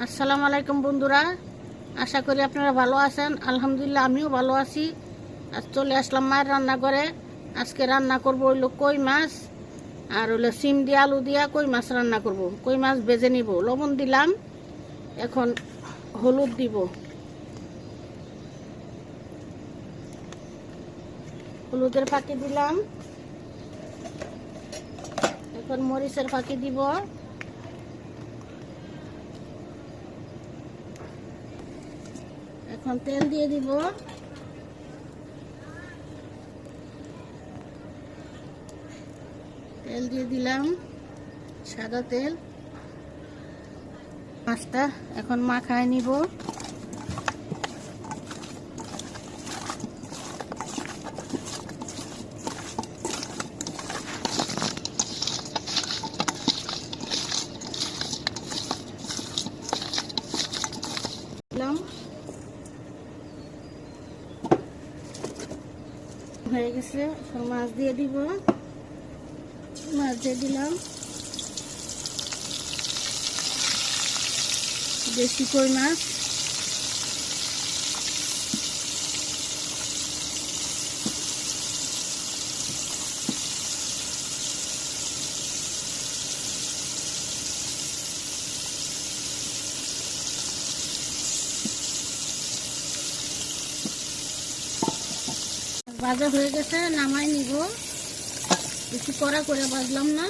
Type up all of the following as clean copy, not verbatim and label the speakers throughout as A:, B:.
A: আসসালামু আলাইকুম বন্ধুরা, আশা করি আপনারা ভালো আছেন। আলহামদুলিল্লাহ আমিও ভালো আছি। আজ চলে আসলাম মায়ের রান্নাঘরে। আজকে রান্না করব হইলো কই মাছ আর হইলো সিম দিয়ে আলু দিয়া কই মাছ রান্না করব। কই মাছ ভেজে নিব, লবণ দিলাম, এখন হলুদ দিব, হলুদের ফাঁকি দিলাম, এখন মরিচের ফাঁকি দিব, এখন তেল দিয়ে দিব, তেল দিয়ে দিলাম, সাদা তেল। মাছটা এখন মাখায় নিব। হয়ে গেছে, মাছ দিয়ে দিব, মাছ দিয়ে দিলাম, দেশি কই মাছ। ভাজা হয়ে গেছে, নামাই নিব। বেশি কড়া করে ভাজলাম না,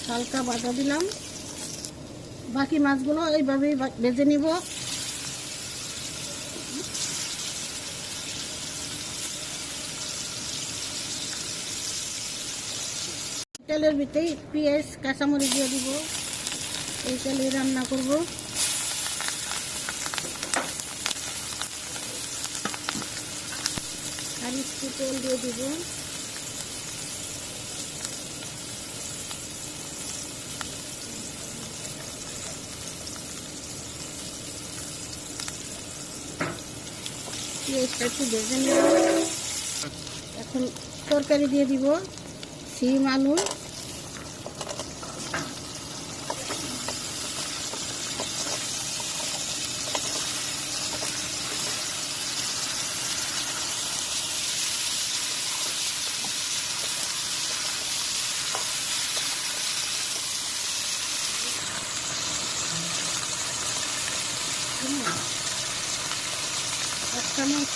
A: হালকা ভাজা দিলাম। বাকি মাছগুলো এইভাবেই ভেজে নিব। তেলের ভিতরেই পেঁয়াজ কাঁচামরিচ দিয়ে দিব। এই তেলে রান্না করব। আর একটু তেল দিয়ে দিব। পেঁয়াজটা একটু ভেজে নেব। এখন তরকারি দিয়ে দিব, সিম আলু, এক চামচ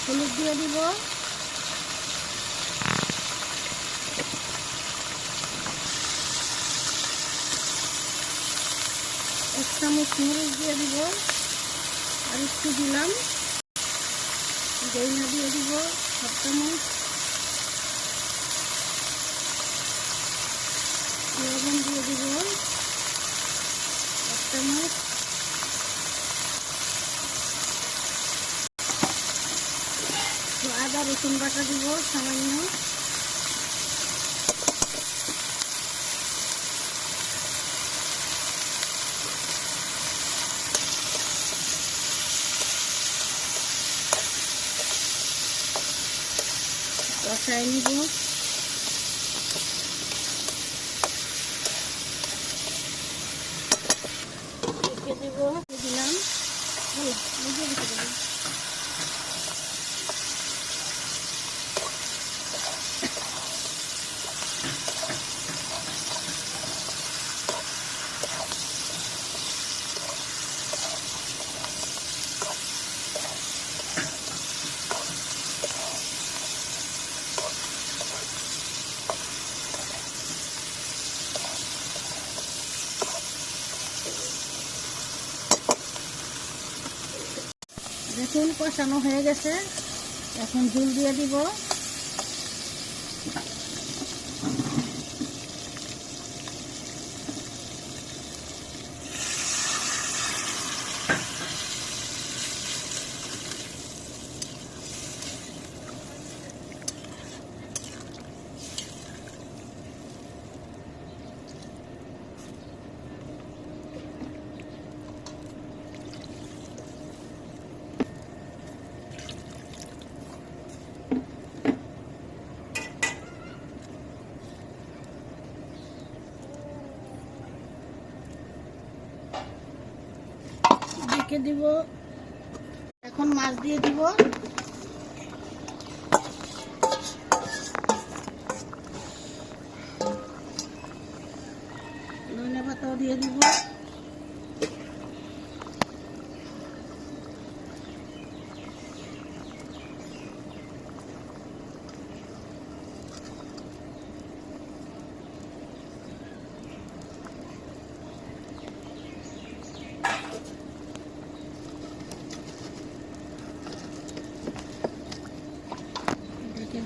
A: হলুদ দিয়ে দিব, এক চামচ মরিচ দিয়ে দিব, আর একটু দিলাম, দইনা দিয়ে দিব হাফ চামচ, লবণ দিয়ে দিব এক চামচ, আদা রসুন বাটা দিব সামান্য, কষায় নিব। দিলাম, দেখুন কষানো হয়ে গেছে। এখন ঝোল দিয়ে দিব। ঢেকে দিব। এখন মাছ দিয়ে দিব। ধনে পাতাও দিয়ে দিব।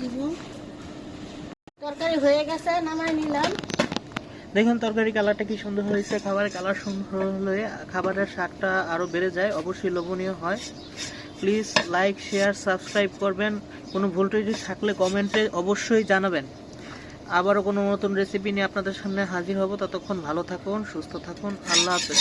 A: দিব। তরকারি হয়ে গেছে, নামাই নিলাম।
B: দেখুন তরকারি কালারটা কি সুন্দর হয়েছে। খাবারের কালার সুন্দর হলে খাবারের স্বাদটা আরো বেড়ে যায়, অবশ্যই লোভনীয় হয়। প্লিজ লাইক, শেয়ার, সাবস্ক্রাইব করবেন। কোনো ভুল ত্রুটি থাকলে কমেন্টে অবশ্যই জানাবেন। আবারও কোনো নতুন রেসিপি নিয়ে আপনাদের সামনে হাজির হব। ততক্ষণ ভালো থাকুন, সুস্থ থাকুন। আল্লাহ হাফেজ।